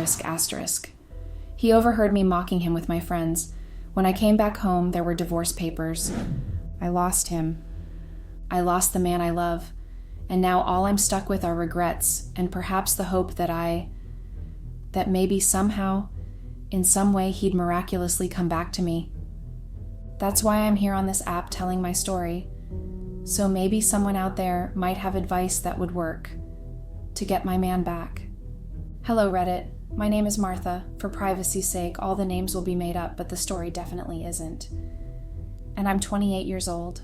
****. He overheard me mocking him with my friends. When I came back home, there were divorce papers. I lost him. I lost the man I love. And now all I'm stuck with are regrets and perhaps the hope that maybe somehow, in some way, he'd miraculously come back to me. That's why I'm here on this app telling my story. So maybe someone out there might have advice that would work to get my man back. Hello, Reddit. My name is Martha. For privacy's sake, all the names will be made up, but the story definitely isn't. And I'm 28 years old.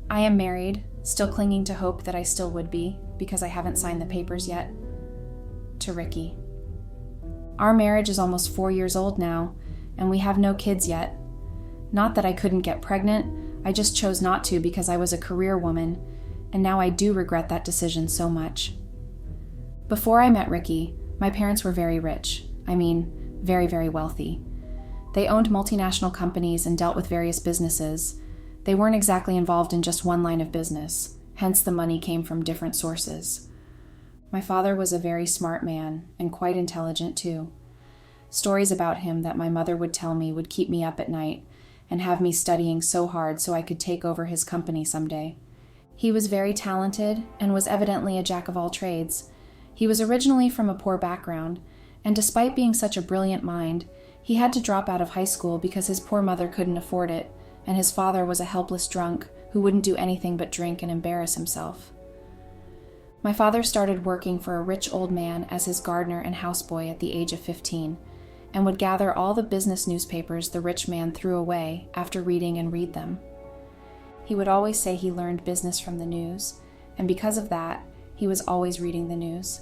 I am married, still clinging to hope that I still would be, because I haven't signed the papers yet, to Ricky. Our marriage is almost 4 years old now, and we have no kids yet. Not that I couldn't get pregnant, I just chose not to because I was a career woman, and now I do regret that decision so much. Before I met Ricky, my parents were very rich. I mean, very, very wealthy. They owned multinational companies and dealt with various businesses. They weren't exactly involved in just one line of business, hence the money came from different sources. My father was a very smart man, and quite intelligent too. Stories about him that my mother would tell me would keep me up at night and have me studying so hard so I could take over his company someday. He was very talented and was evidently a jack of all trades. He was originally from a poor background, and despite being such a brilliant mind, he had to drop out of high school because his poor mother couldn't afford it, and his father was a helpless drunk who wouldn't do anything but drink and embarrass himself. My father started working for a rich old man as his gardener and houseboy at the age of 15, and would gather all the business newspapers the rich man threw away after reading and read them. He would always say he learned business from the news, and because of that, he was always reading the news.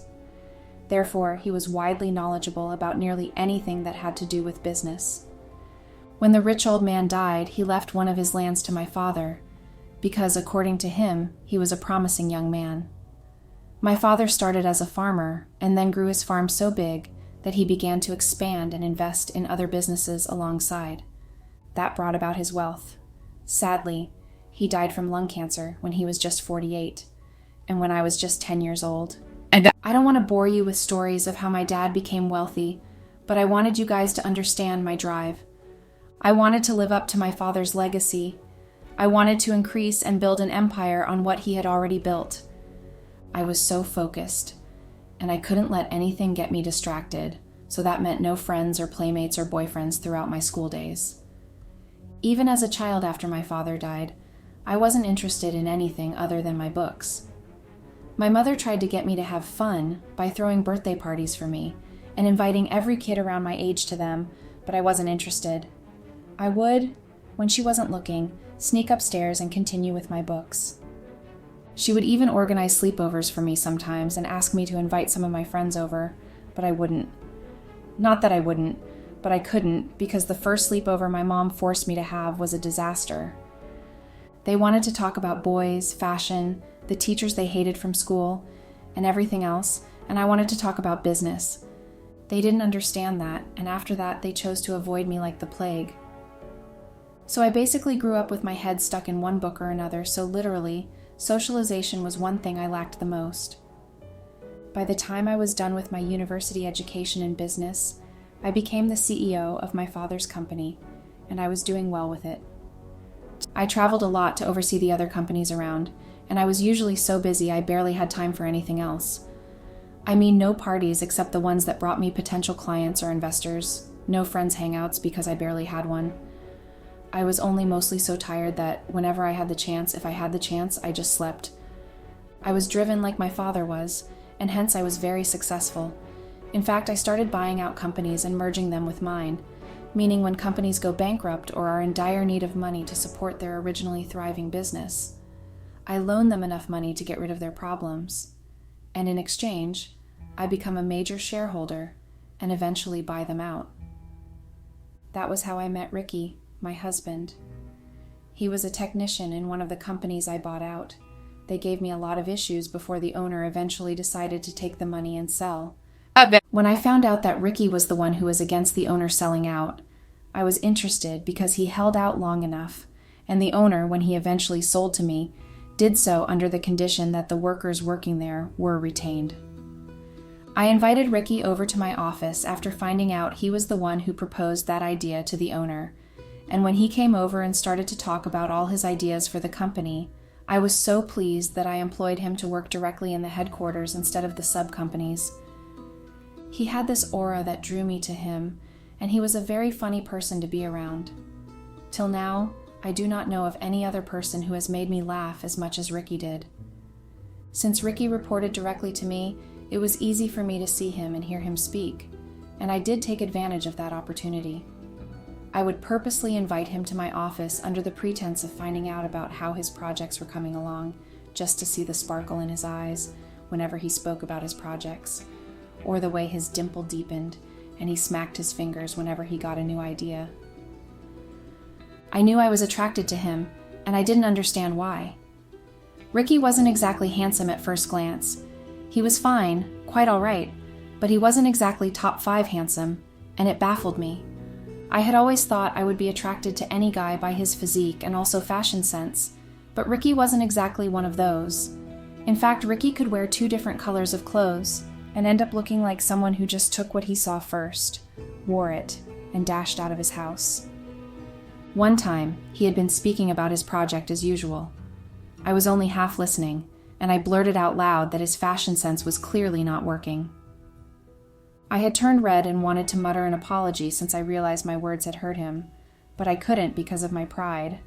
Therefore, he was widely knowledgeable about nearly anything that had to do with business. When the rich old man died, he left one of his lands to my father, because, according to him, he was a promising young man. My father started as a farmer, and then grew his farm so big that he began to expand and invest in other businesses alongside. That brought about his wealth. Sadly, he died from lung cancer when he was just 48, and when I was just 10 years old. I don't want to bore you with stories of how my dad became wealthy, but I wanted you guys to understand my drive. I wanted to live up to my father's legacy. I wanted to increase and build an empire on what he had already built. I was so focused, and I couldn't let anything get me distracted, so that meant no friends or playmates or boyfriends throughout my school days. Even as a child after my father died, I wasn't interested in anything other than my books. My mother tried to get me to have fun by throwing birthday parties for me and inviting every kid around my age to them, but I wasn't interested. I would, when she wasn't looking, sneak upstairs and continue with my books. She would even organize sleepovers for me sometimes and ask me to invite some of my friends over, but I wouldn't. Not that I wouldn't, but I couldn't because the first sleepover my mom forced me to have was a disaster. They wanted to talk about boys, fashion, the teachers they hated from school, and everything else, and I wanted to talk about business. They didn't understand that, and after that they chose to avoid me like the plague. So I basically grew up with my head stuck in one book or another, so literally, socialization was one thing I lacked the most. By the time I was done with my university education in business, I became the CEO of my father's company, and I was doing well with it. I traveled a lot to oversee the other companies around, and I was usually so busy I barely had time for anything else. I mean, no parties except the ones that brought me potential clients or investors, no friends hangouts because I barely had one. I was only mostly so tired that whenever I had the chance, if I had the chance, I just slept. I was driven like my father was, and hence I was very successful. In fact, I started buying out companies and merging them with mine, meaning when companies go bankrupt or are in dire need of money to support their originally thriving business, I loan them enough money to get rid of their problems, and in exchange, I become a major shareholder and eventually buy them out. That was how I met Ricky, my husband. He was a technician in one of the companies I bought out. They gave me a lot of issues before the owner eventually decided to take the money and sell. When I found out that Ricky was the one who was against the owner selling out, I was interested because he held out long enough, and the owner, when he eventually sold to me, did so under the condition that the workers working there were retained. I invited Ricky over to my office after finding out he was the one who proposed that idea to the owner, and when he came over and started to talk about all his ideas for the company, I was so pleased that I employed him to work directly in the headquarters instead of the sub-companies. He had this aura that drew me to him, and he was a very funny person to be around. Till now, I do not know of any other person who has made me laugh as much as Ricky did. Since Ricky reported directly to me, it was easy for me to see him and hear him speak, and I did take advantage of that opportunity. I would purposely invite him to my office under the pretense of finding out about how his projects were coming along, just to see the sparkle in his eyes whenever he spoke about his projects, or the way his dimple deepened and he smacked his fingers whenever he got a new idea. I knew I was attracted to him, and I didn't understand why. Ricky wasn't exactly handsome at first glance. He was fine, quite all right, but he wasn't exactly top 5 handsome, and it baffled me. I had always thought I would be attracted to any guy by his physique and also fashion sense, but Ricky wasn't exactly one of those. In fact, Ricky could wear 2 different colors of clothes and end up looking like someone who just took what he saw first, wore it, and dashed out of his house. One time, he had been speaking about his project as usual. I was only half listening, and I blurted out loud that his fashion sense was clearly not working. I had turned red and wanted to mutter an apology since I realized my words had hurt him, but I couldn't because of my pride.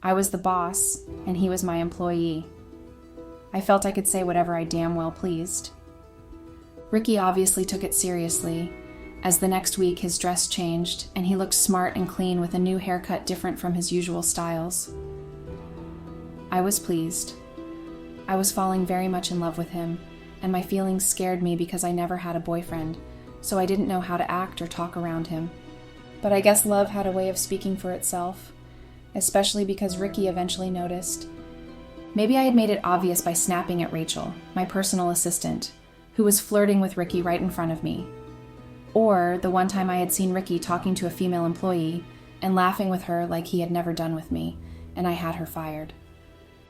I was the boss, and he was my employee. I felt I could say whatever I damn well pleased. Ricky obviously took it seriously, as the next week his dress changed and he looked smart and clean with a new haircut different from his usual styles. I was pleased. I was falling very much in love with him, and my feelings scared me because I never had a boyfriend, so I didn't know how to act or talk around him. But I guess love had a way of speaking for itself, especially because Ricky eventually noticed. Maybe I had made it obvious by snapping at Rachel, my personal assistant, who was flirting with Ricky right in front of me. Or the one time I had seen Ricky talking to a female employee and laughing with her like he had never done with me, and I had her fired.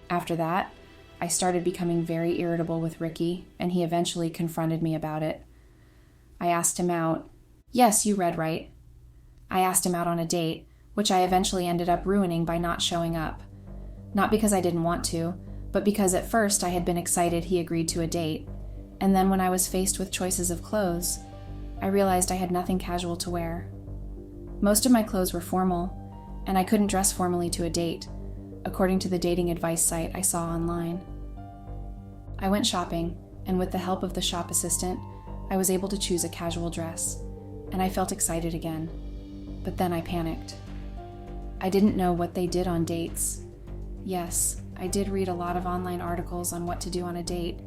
After that, I started becoming very irritable with Ricky, and he eventually confronted me about it. I asked him out. Yes, you read right. I asked him out on a date, which I eventually ended up ruining by not showing up. Not because I didn't want to, but because at first I had been excited he agreed to a date, and then when I was faced with choices of clothes, I realized I had nothing casual to wear. Most of my clothes were formal, and I couldn't dress formally to a date, according to the dating advice site I saw online. I went shopping, and with the help of the shop assistant, I was able to choose a casual dress, and I felt excited again. But then I panicked. I didn't know what they did on dates. Yes, I did read a lot of online articles on what to do on a date,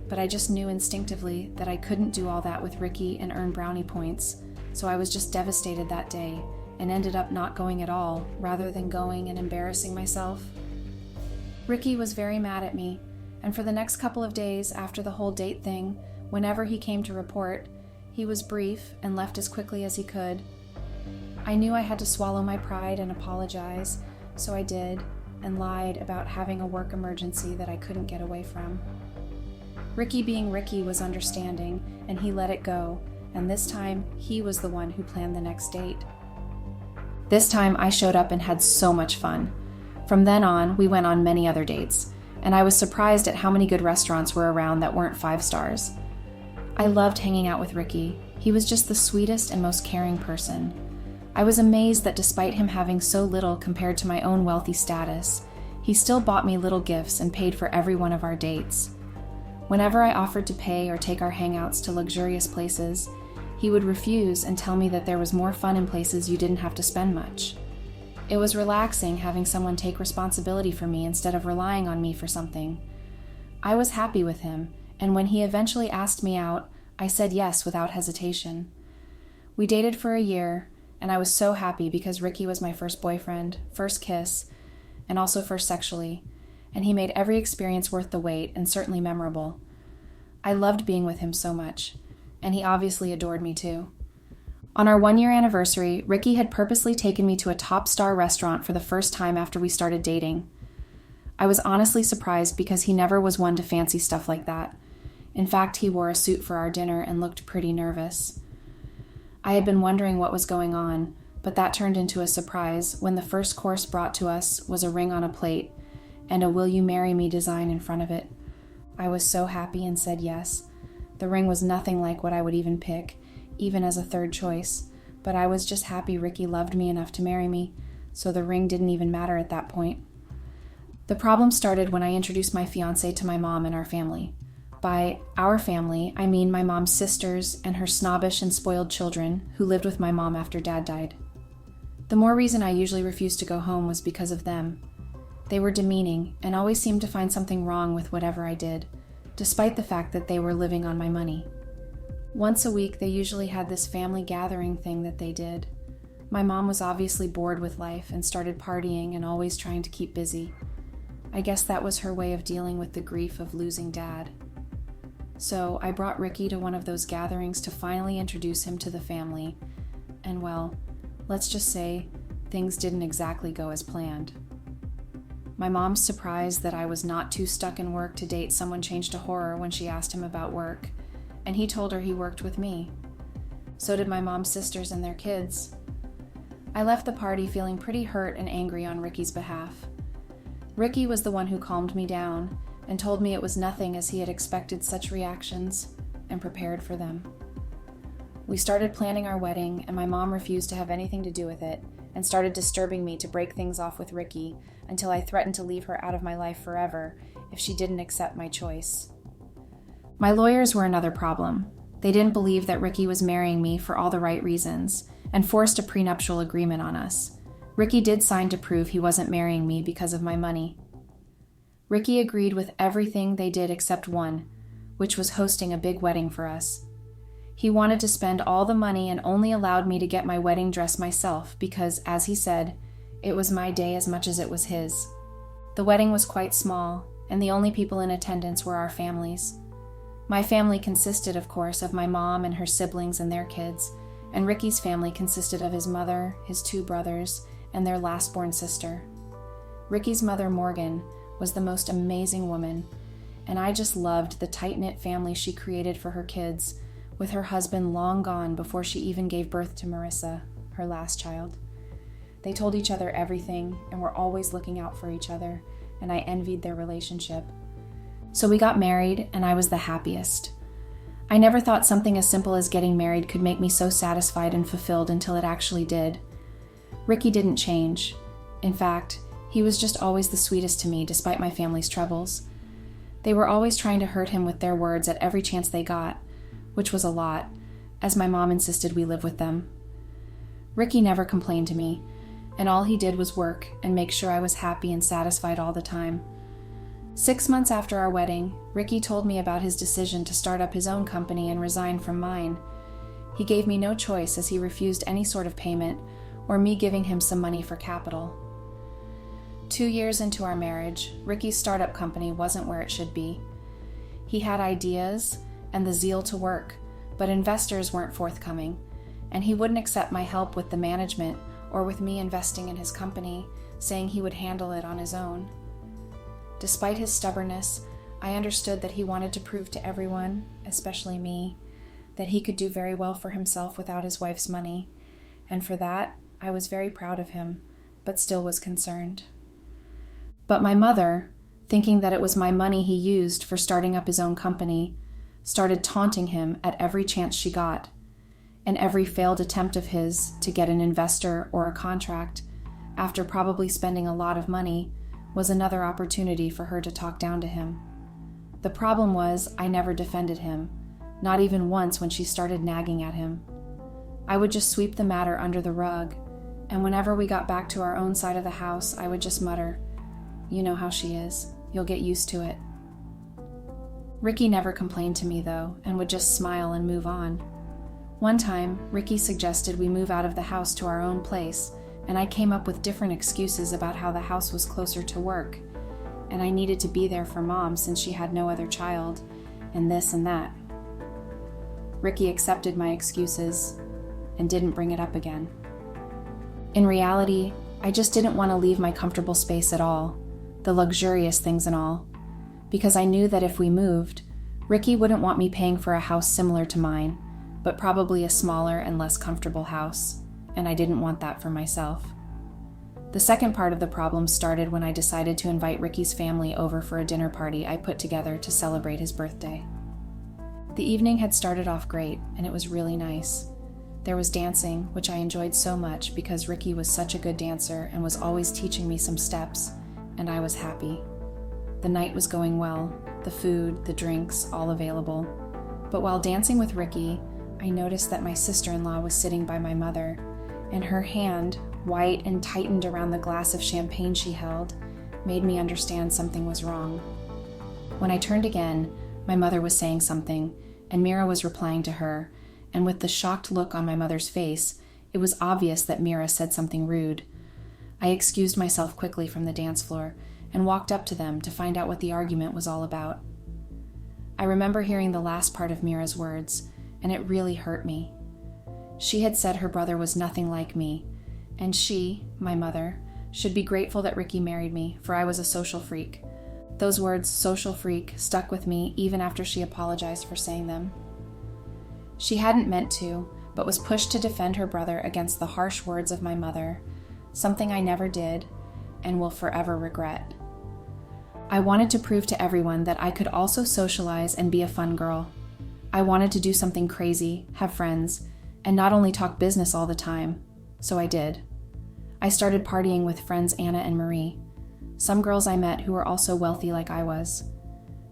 but I just knew instinctively that I couldn't do all that with Ricky and earn brownie points, so I was just devastated that day and ended up not going at all rather than going and embarrassing myself. Ricky was very mad at me, and for the next couple of days after the whole date thing, whenever he came to report, he was brief and left as quickly as he could. I knew I had to swallow my pride and apologize, so I did, and lied about having a work emergency that I couldn't get away from. Ricky being Ricky was understanding, and he let it go, and this time he was the one who planned the next date. This time I showed up and had so much fun. From then on, we went on many other dates, and I was surprised at how many good restaurants were around that weren't 5 stars. I loved hanging out with Ricky. He was just the sweetest and most caring person. I was amazed that despite him having so little compared to my own wealthy status, he still bought me little gifts and paid for every one of our dates. Whenever I offered to pay or take our hangouts to luxurious places, he would refuse and tell me that there was more fun in places you didn't have to spend much. It was relaxing having someone take responsibility for me instead of relying on me for something. I was happy with him, and when he eventually asked me out, I said yes without hesitation. We dated for a year, and I was so happy because Ricky was my first boyfriend, first kiss, and also first sexually, and he made every experience worth the wait and certainly memorable. I loved being with him so much, and he obviously adored me too. On our 1-year anniversary, Ricky had purposely taken me to a top-star restaurant for the first time after we started dating. I was honestly surprised because he never was one to fancy stuff like that. In fact, he wore a suit for our dinner and looked pretty nervous. I had been wondering what was going on, but that turned into a surprise when the first course brought to us was a ring on a plate and a "Will you marry me" design in front of it. I was so happy and said yes. The ring was nothing like what I would even pick, even as a third choice, but I was just happy Ricky loved me enough to marry me, so the ring didn't even matter at that point. The problem started when I introduced my fiancé to my mom and our family. By our family, I mean my mom's sisters and her snobbish and spoiled children who lived with my mom after Dad died. The more reason I usually refused to go home was because of them. They were demeaning and always seemed to find something wrong with whatever I did, despite the fact that they were living on my money. Once a week, they usually had this family gathering thing that they did. My mom was obviously bored with life and started partying and always trying to keep busy. I guess that was her way of dealing with the grief of losing Dad. So I brought Ricky to one of those gatherings to finally introduce him to the family, and well, let's just say things didn't exactly go as planned. My mom's surprised that I was not too stuck in work to date someone changed to horror when she asked him about work, and he told her he worked with me. So did my mom's sisters and their kids. I left the party feeling pretty hurt and angry on Ricky's behalf. Ricky was the one who calmed me down and told me it was nothing as he had expected such reactions and prepared for them. We started planning our wedding, and my mom refused to have anything to do with it and started disturbing me to break things off with Ricky until I threatened to leave her out of my life forever if she didn't accept my choice. My lawyers were another problem. They didn't believe that Ricky was marrying me for all the right reasons and forced a prenuptial agreement on us. Ricky did sign to prove he wasn't marrying me because of my money. Ricky agreed with everything they did except one, which was hosting a big wedding for us. He wanted to spend all the money and only allowed me to get my wedding dress myself because, as he said, it was my day as much as it was his. The wedding was quite small, and the only people in attendance were our families. My family consisted, of course, of my mom and her siblings and their kids, and Ricky's family consisted of his mother, his 2 brothers, and their last-born sister. Ricky's mother, Morgan, was the most amazing woman, and I just loved the tight-knit family she created for her kids, with her husband long gone before she even gave birth to Marissa, her last child. They told each other everything and were always looking out for each other, and I envied their relationship. So we got married, and I was the happiest. I never thought something as simple as getting married could make me so satisfied and fulfilled until it actually did. Ricky didn't change. In fact, he was just always the sweetest to me despite my family's troubles. They were always trying to hurt him with their words at every chance they got, which was a lot, as my mom insisted we live with them. Ricky never complained to me, and all he did was work and make sure I was happy and satisfied all the time. 6 months after our wedding, Ricky told me about his decision to start up his own company and resign from mine. He gave me no choice as he refused any sort of payment or me giving him some money for capital. 2 years into our marriage, Ricky's startup company wasn't where it should be. He had ideas and the zeal to work, but investors weren't forthcoming, and he wouldn't accept my help with the management or with me investing in his company, saying he would handle it on his own. Despite his stubbornness, I understood that he wanted to prove to everyone, especially me, that he could do very well for himself without his wife's money, and for that, I was very proud of him, but still was concerned. But my mother, thinking that it was my money he used for starting up his own company, started taunting him at every chance she got, and every failed attempt of his to get an investor or a contract, after probably spending a lot of money, was another opportunity for her to talk down to him. The problem was I never defended him, not even once when she started nagging at him. I would just sweep the matter under the rug, and whenever we got back to our own side of the house, I would just mutter, "You know how she is. You'll get used to it." Ricky never complained to me, though, and would just smile and move on. One time, Ricky suggested we move out of the house to our own place, and I came up with different excuses about how the house was closer to work, and I needed to be there for Mom since she had no other child, and this and that. Ricky accepted my excuses and didn't bring it up again. In reality, I just didn't want to leave my comfortable space at all, the luxurious things and all, because I knew that if we moved, Ricky wouldn't want me paying for a house similar to mine, but probably a smaller and less comfortable house, and I didn't want that for myself. The second part of the problem started when I decided to invite Ricky's family over for a dinner party I put together to celebrate his birthday. The evening had started off great, and it was really nice. There was dancing, which I enjoyed so much because Ricky was such a good dancer and was always teaching me some steps, and I was happy. The night was going well, the food, the drinks, all available. But while dancing with Ricky, I noticed that my sister-in-law was sitting by my mother, and her hand, white and tightened around the glass of champagne she held, made me understand something was wrong. When I turned again, my mother was saying something, and Mira was replying to her, and with the shocked look on my mother's face, it was obvious that Mira said something rude. I excused myself quickly from the dance floor and walked up to them to find out what the argument was all about. I remember hearing the last part of Mira's words, and it really hurt me. She had said her brother was nothing like me, and she, my mother, should be grateful that Ricky married me, for I was a social freak. Those words, social freak, stuck with me even after she apologized for saying them. She hadn't meant to, but was pushed to defend her brother against the harsh words of my mother, something I never did and will forever regret. I wanted to prove to everyone that I could also socialize and be a fun girl. I wanted to do something crazy, have friends, and not only talk business all the time, so I did. I started partying with friends Anna and Marie, some girls I met who were also wealthy like I was.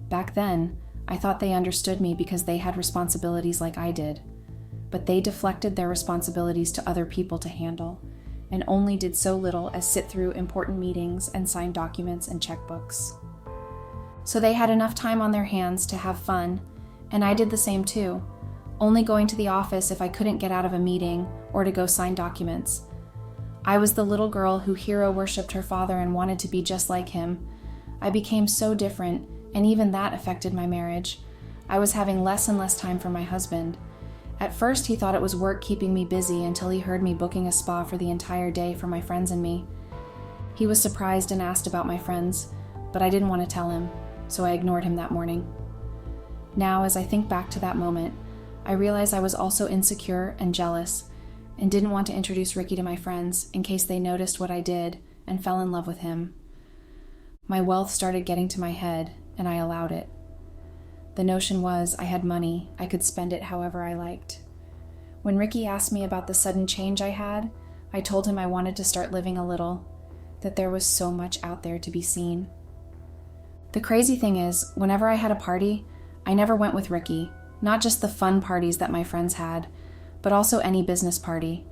Back then, I thought they understood me because they had responsibilities like I did, but they deflected their responsibilities to other people to handle, and only did so little as sit through important meetings and sign documents and checkbooks. So they had enough time on their hands to have fun, and I did the same too, only going to the office if I couldn't get out of a meeting or to go sign documents. I was the little girl who hero worshipped her father and wanted to be just like him. I became so different, and even that affected my marriage. I was having less and less time for my husband. At first, he thought it was work keeping me busy until he heard me booking a spa for the entire day for my friends and me. He was surprised and asked about my friends, but I didn't want to tell him, so I ignored him that morning. Now, as I think back to that moment, I realize I was also insecure and jealous, and didn't want to introduce Ricky to my friends in case they noticed what I did and fell in love with him. My wealth started getting to my head, and I allowed it. The notion was I had money, I could spend it however I liked. When Ricky asked me about the sudden change I had, I told him I wanted to start living a little, that there was so much out there to be seen. The crazy thing is, whenever I had a party, I never went with Ricky, not just the fun parties that my friends had, but also any business party.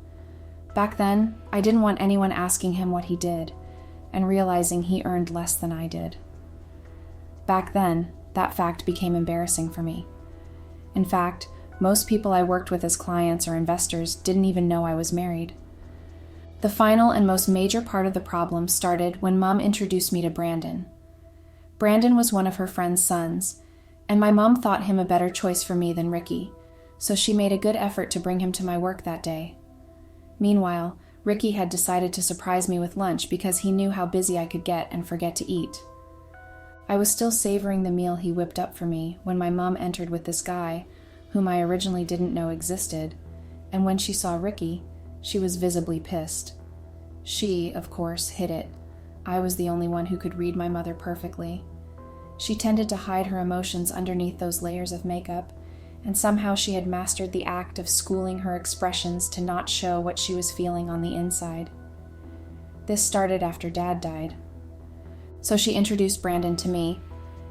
Back then, I didn't want anyone asking him what he did, and realizing he earned less than I did. Back then, that fact became embarrassing for me. In fact, most people I worked with as clients or investors didn't even know I was married. The final and most major part of the problem started when Mom introduced me to Brandon. Brandon was one of her friend's sons, and my mom thought him a better choice for me than Ricky, so she made a good effort to bring him to my work that day. Meanwhile, Ricky had decided to surprise me with lunch because he knew how busy I could get and forget to eat. I was still savoring the meal he whipped up for me when my mom entered with this guy, whom I originally didn't know existed, and when she saw Ricky, she was visibly pissed. She, of course, hid it. I was the only one who could read my mother perfectly. She tended to hide her emotions underneath those layers of makeup, and somehow she had mastered the act of schooling her expressions to not show what she was feeling on the inside. This started after Dad died. So she introduced Brandon to me,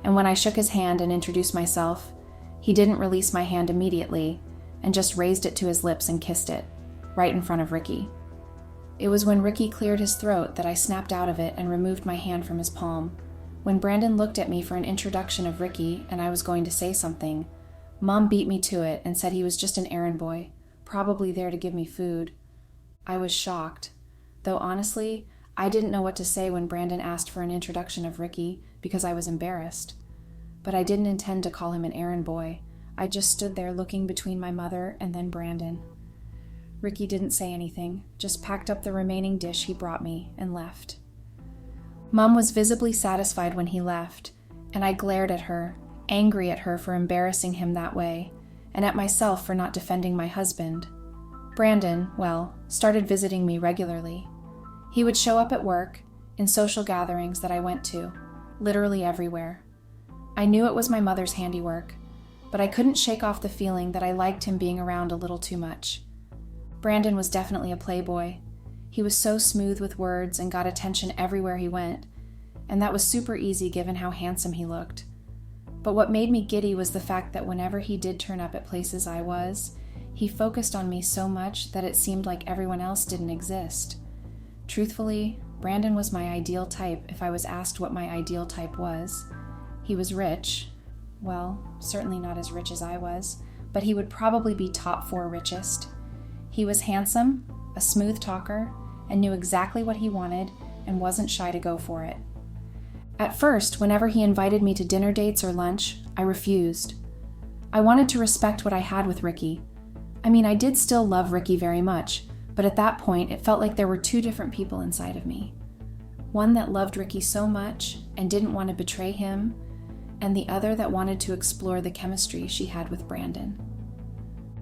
and when I shook his hand and introduced myself, he didn't release my hand immediately and just raised it to his lips and kissed it, right in front of Ricky. It was when Ricky cleared his throat that I snapped out of it and removed my hand from his palm. When Brandon looked at me for an introduction of Ricky and I was going to say something, Mom beat me to it and said he was just an errand boy, probably there to give me food. I was shocked, though honestly, I didn't know what to say when Brandon asked for an introduction of Ricky because I was embarrassed. But I didn't intend to call him an errand boy. I just stood there looking between my mother and then Brandon. Ricky didn't say anything, just packed up the remaining dish he brought me and left. Mom was visibly satisfied when he left, and I glared at her, angry at her for embarrassing him that way, and at myself for not defending my husband. Brandon, well, started visiting me regularly. He would show up at work, in social gatherings that I went to, literally everywhere. I knew it was my mother's handiwork, but I couldn't shake off the feeling that I liked him being around a little too much. Brandon was definitely a playboy. He was so smooth with words and got attention everywhere he went, and that was super easy given how handsome he looked. But what made me giddy was the fact that whenever he did turn up at places I was, he focused on me so much that it seemed like everyone else didn't exist. Truthfully, Brandon was my ideal type if I was asked what my ideal type was. He was rich. Well, certainly not as rich as I was, but he would probably be top 4 richest. He was handsome, a smooth talker, and knew exactly what he wanted and wasn't shy to go for it. At first, whenever he invited me to dinner dates or lunch, I refused. I wanted to respect what I had with Ricky. I mean, I did still love Ricky very much, but at that point, it felt like there were 2 different people inside of me. One that loved Ricky so much and didn't want to betray him, and the other that wanted to explore the chemistry she had with Brandon.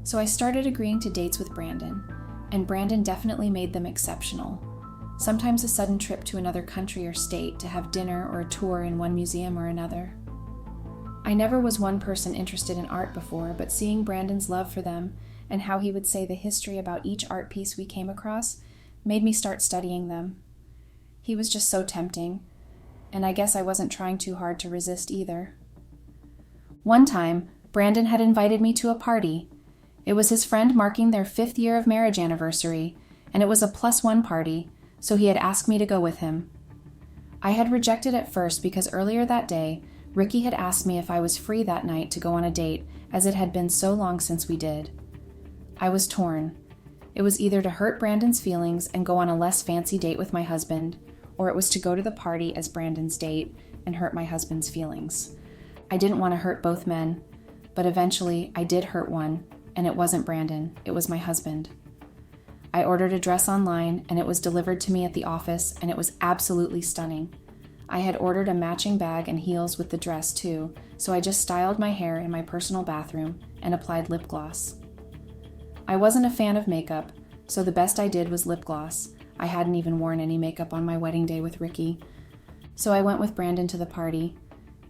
So I started agreeing to dates with Brandon, and Brandon definitely made them exceptional. Sometimes a sudden trip to another country or state to have dinner or a tour in one museum or another. I never was one person interested in art before, but seeing Brandon's love for them and how he would say the history about each art piece we came across made me start studying them. He was just so tempting, and I guess I wasn't trying too hard to resist either. One time, Brandon had invited me to a party. It was his friend marking their 5th year of marriage anniversary, and it was a +1 party, so he had asked me to go with him. I had rejected at first because earlier that day, Ricky had asked me if I was free that night to go on a date, as it had been so long since we did. I was torn. It was either to hurt Brandon's feelings and go on a less fancy date with my husband, or it was to go to the party as Brandon's date and hurt my husband's feelings. I didn't want to hurt both men, but eventually I did hurt one, and it wasn't Brandon, it was my husband. I ordered a dress online, and it was delivered to me at the office, and it was absolutely stunning. I had ordered a matching bag and heels with the dress too, so I just styled my hair in my personal bathroom and applied lip gloss. I wasn't a fan of makeup, so the best I did was lip gloss. I hadn't even worn any makeup on my wedding day with Ricky. So I went with Brandon to the party.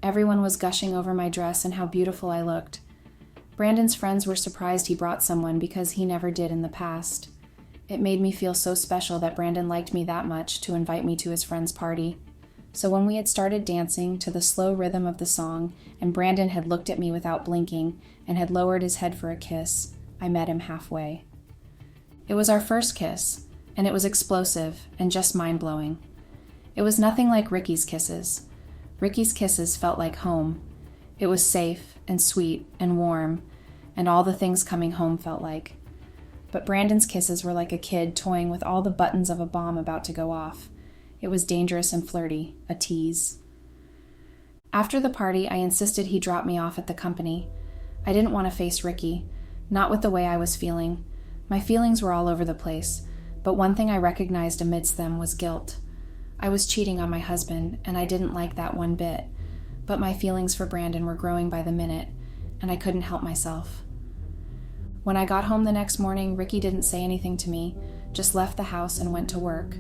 Everyone was gushing over my dress and how beautiful I looked. Brandon's friends were surprised he brought someone because he never did in the past. It made me feel so special that Brandon liked me that much to invite me to his friend's party. So when we had started dancing to the slow rhythm of the song, and Brandon had looked at me without blinking and had lowered his head for a kiss, I met him halfway. It was our first kiss, and it was explosive and just mind-blowing. It was nothing like Ricky's kisses. Ricky's kisses felt like home. It was safe and sweet and warm, and all the things coming home felt like. But Brandon's kisses were like a kid toying with all the buttons of a bomb about to go off. It was dangerous and flirty, a tease. After the party, I insisted he drop me off at the company. I didn't want to face Ricky, not with the way I was feeling. My feelings were all over the place, but one thing I recognized amidst them was guilt. I was cheating on my husband, and I didn't like that one bit, but my feelings for Brandon were growing by the minute, and I couldn't help myself. When I got home the next morning, Ricky didn't say anything to me, just left the house and went to work.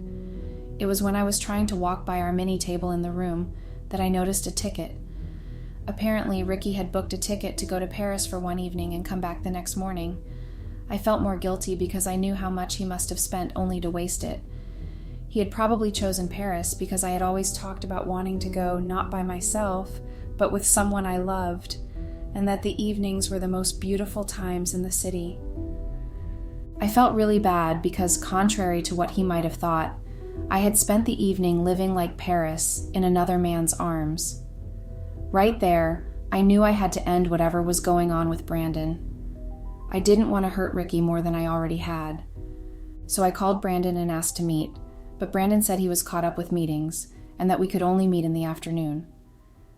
It was when I was trying to walk by our mini table in the room that I noticed a ticket. Apparently, Ricky had booked a ticket to go to Paris for one evening and come back the next morning. I felt more guilty because I knew how much he must have spent only to waste it. He had probably chosen Paris because I had always talked about wanting to go not by myself, but with someone I loved, and that the evenings were the most beautiful times in the city. I felt really bad because, contrary to what he might have thought, I had spent the evening living like Paris in another man's arms. Right there, I knew I had to end whatever was going on with Brandon. I didn't want to hurt Ricky more than I already had. So I called Brandon and asked to meet, but Brandon said he was caught up with meetings and that we could only meet in the afternoon.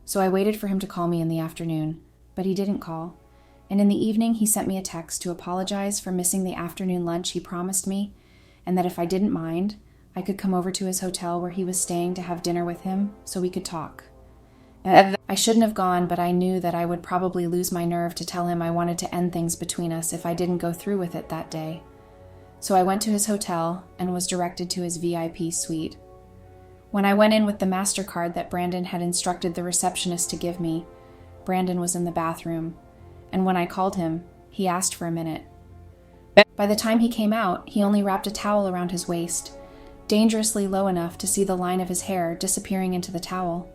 So I waited for him to call me in the afternoon, but he didn't call. And in the evening, he sent me a text to apologize for missing the afternoon lunch he promised me, and that if I didn't mind, I could come over to his hotel where he was staying to have dinner with him so we could talk. I shouldn't have gone, but I knew that I would probably lose my nerve to tell him I wanted to end things between us if I didn't go through with it that day. So I went to his hotel and was directed to his VIP suite. When I went in with the MasterCard that Brandon had instructed the receptionist to give me, Brandon was in the bathroom, and when I called him, he asked for a minute. By the time he came out, he only wrapped a towel around his waist, dangerously low enough to see the line of his hair disappearing into the towel.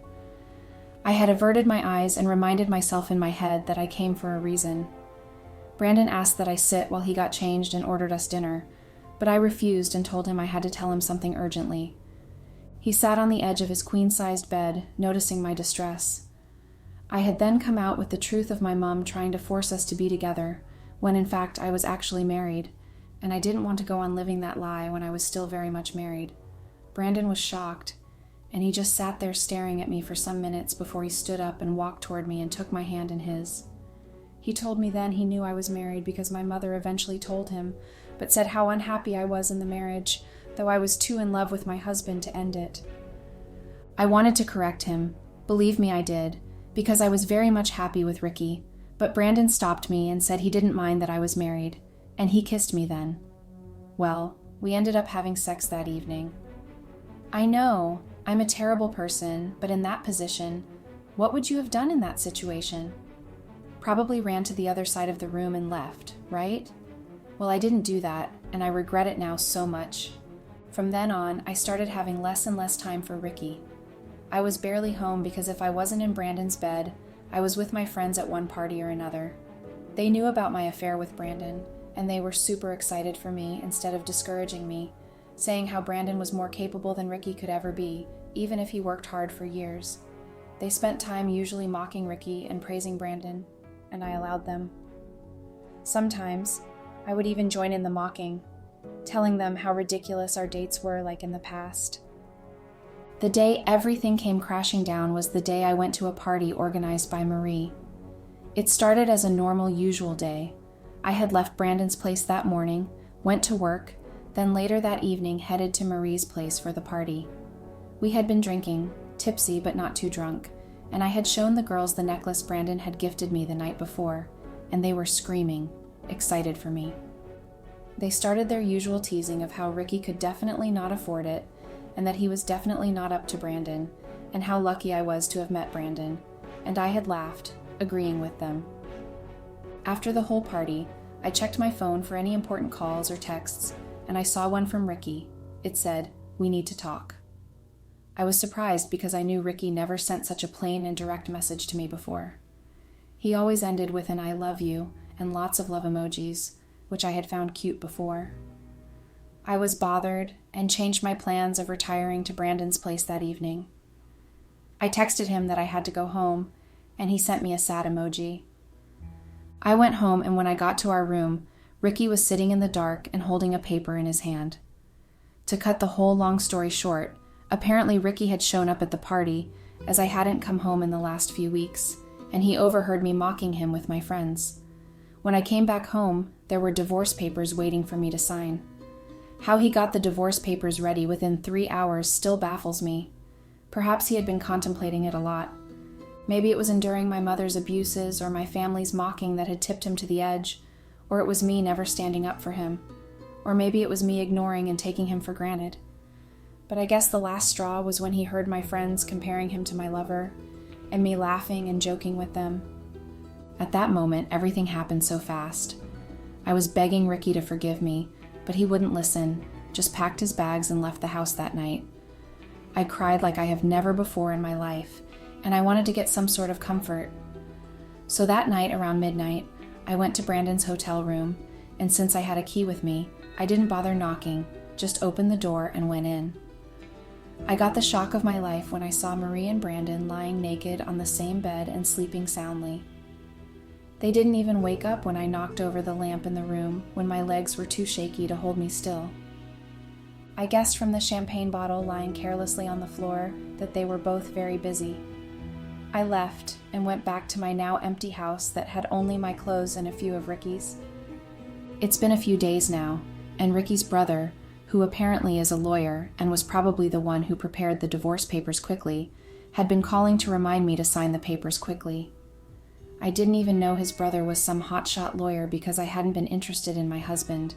I had averted my eyes and reminded myself in my head that I came for a reason. Brandon asked that I sit while he got changed and ordered us dinner, but I refused and told him I had to tell him something urgently. He sat on the edge of his queen-sized bed, noticing my distress. I had then come out with the truth of my mom trying to force us to be together, when in fact I was actually married, and I didn't want to go on living that lie when I was still very much married. Brandon was shocked, and he just sat there staring at me for some minutes before he stood up and walked toward me and took my hand in his. He told me then he knew I was married because my mother eventually told him, but said how unhappy I was in the marriage, though I was too in love with my husband to end it. I wanted to correct him, believe me I did, because I was very much happy with Ricky, but Brandon stopped me and said he didn't mind that I was married, and he kissed me then. Well, we ended up having sex that evening. I know, I'm a terrible person, but in that position, what would you have done in that situation? Probably ran to the other side of the room and left, right? Well, I didn't do that, and I regret it now so much. From then on, I started having less and less time for Ricky. I was barely home because if I wasn't in Brandon's bed, I was with my friends at one party or another. They knew about my affair with Brandon, and they were super excited for me instead of discouraging me, saying how Brandon was more capable than Ricky could ever be, even if he worked hard for years. They spent time usually mocking Ricky and praising Brandon, and I allowed them. Sometimes, I would even join in the mocking, telling them how ridiculous our dates were like in the past. The day everything came crashing down was the day I went to a party organized by Marie. It started as a normal, usual day. I had left Brandon's place that morning, went to work, then later that evening headed to Marie's place for the party. We had been drinking, tipsy but not too drunk, and I had shown the girls the necklace Brandon had gifted me the night before, and they were screaming, excited for me. They started their usual teasing of how Ricky could definitely not afford it, and that he was definitely not up to Brandon, and how lucky I was to have met Brandon, and I had laughed, agreeing with them. After the whole party, I checked my phone for any important calls or texts, and I saw one from Ricky. It said, "We need to talk." I was surprised because I knew Ricky never sent such a plain and direct message to me before. He always ended with an "I love you" and lots of love emojis, which I had found cute before. I was bothered and changed my plans of retiring to Brandon's place that evening. I texted him that I had to go home, and he sent me a sad emoji. I went home, and when I got to our room, Ricky was sitting in the dark and holding a paper in his hand. To cut the whole long story short, apparently Ricky had shown up at the party, as I hadn't come home in the last few weeks, and he overheard me mocking him with my friends. When I came back home, there were divorce papers waiting for me to sign. How he got the divorce papers ready within 3 hours still baffles me. Perhaps he had been contemplating it a lot. Maybe it was enduring my mother's abuses or my family's mocking that had tipped him to the edge, or it was me never standing up for him, or maybe it was me ignoring and taking him for granted. But I guess the last straw was when he heard my friends comparing him to my lover, and me laughing and joking with them. At that moment, everything happened so fast. I was begging Ricky to forgive me, but he wouldn't listen, just packed his bags and left the house that night. I cried like I have never before in my life, and I wanted to get some sort of comfort. So that night around midnight, I went to Brandon's hotel room, and since I had a key with me, I didn't bother knocking, just opened the door and went in. I got the shock of my life when I saw Marie and Brandon lying naked on the same bed and sleeping soundly. They didn't even wake up when I knocked over the lamp in the room when my legs were too shaky to hold me still. I guessed from the champagne bottle lying carelessly on the floor that they were both very busy. I left and went back to my now empty house that had only my clothes and a few of Ricky's. It's been a few days now, and Ricky's brother, who apparently is a lawyer and was probably the one who prepared the divorce papers quickly, had been calling to remind me to sign the papers quickly. I didn't even know his brother was some hotshot lawyer because I hadn't been interested in my husband,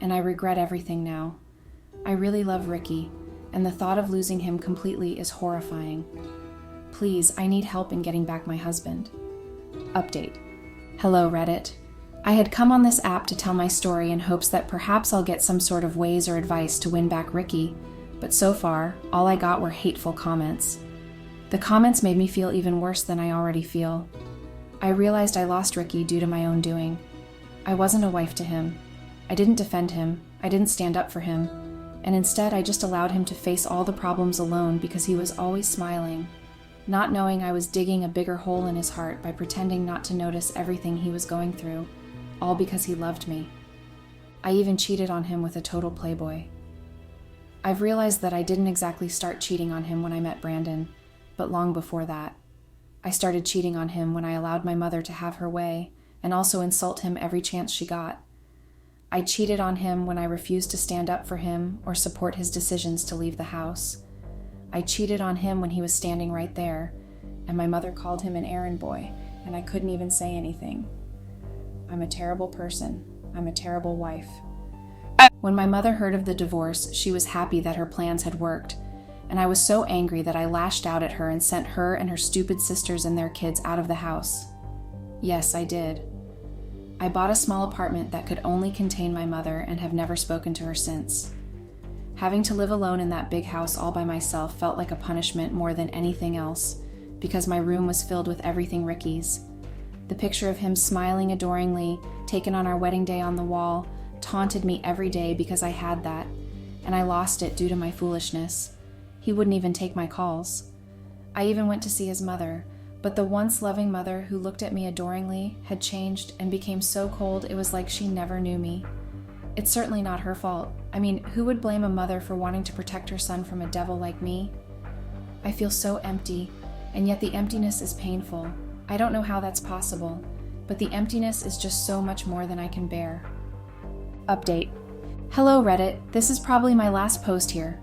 and I regret everything now. I really love Ricky, and the thought of losing him completely is horrifying. Please, I need help in getting back my husband. Update. Hello, Reddit. I had come on this app to tell my story in hopes that perhaps I'll get some sort of ways or advice to win back Ricky, but so far, all I got were hateful comments. The comments made me feel even worse than I already feel. I realized I lost Ricky due to my own doing. I wasn't a wife to him. I didn't defend him. I didn't stand up for him. And instead, I just allowed him to face all the problems alone because he was always smiling, not knowing I was digging a bigger hole in his heart by pretending not to notice everything he was going through, all because he loved me. I even cheated on him with a total playboy. I've realized that I didn't exactly start cheating on him when I met Brandon, but long before that. I started cheating on him when I allowed my mother to have her way and also insult him every chance she got. I cheated on him when I refused to stand up for him or support his decisions to leave the house. I cheated on him when he was standing right there, and my mother called him an errand boy, and I couldn't even say anything. I'm a terrible person. I'm a terrible wife. When my mother heard of the divorce, she was happy that her plans had worked, and I was so angry that I lashed out at her and sent her and her stupid sisters and their kids out of the house. Yes, I did. I bought a small apartment that could only contain my mother and have never spoken to her since. Having to live alone in that big house all by myself felt like a punishment more than anything else, because my room was filled with everything Ricky's. The picture of him smiling adoringly, taken on our wedding day on the wall, taunted me every day because I had that, and I lost it due to my foolishness. He wouldn't even take my calls. I even went to see his mother, but the once loving mother who looked at me adoringly had changed and became so cold it was like she never knew me. It's certainly not her fault. I mean, who would blame a mother for wanting to protect her son from a devil like me? I feel so empty, and yet the emptiness is painful. I don't know how that's possible, but the emptiness is just so much more than I can bear. Update. Hello, Reddit. This is probably my last post here.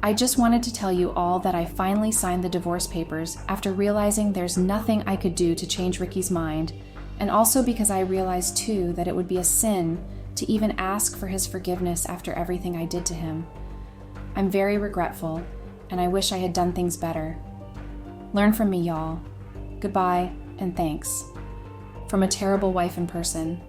I just wanted to tell you all that I finally signed the divorce papers after realizing there's nothing I could do to change Ricky's mind, and also because I realized too that it would be a sin to even ask for his forgiveness after everything I did to him. I'm very regretful, and I wish I had done things better. Learn from me, y'all. Goodbye, and thanks. From a terrible wife and person,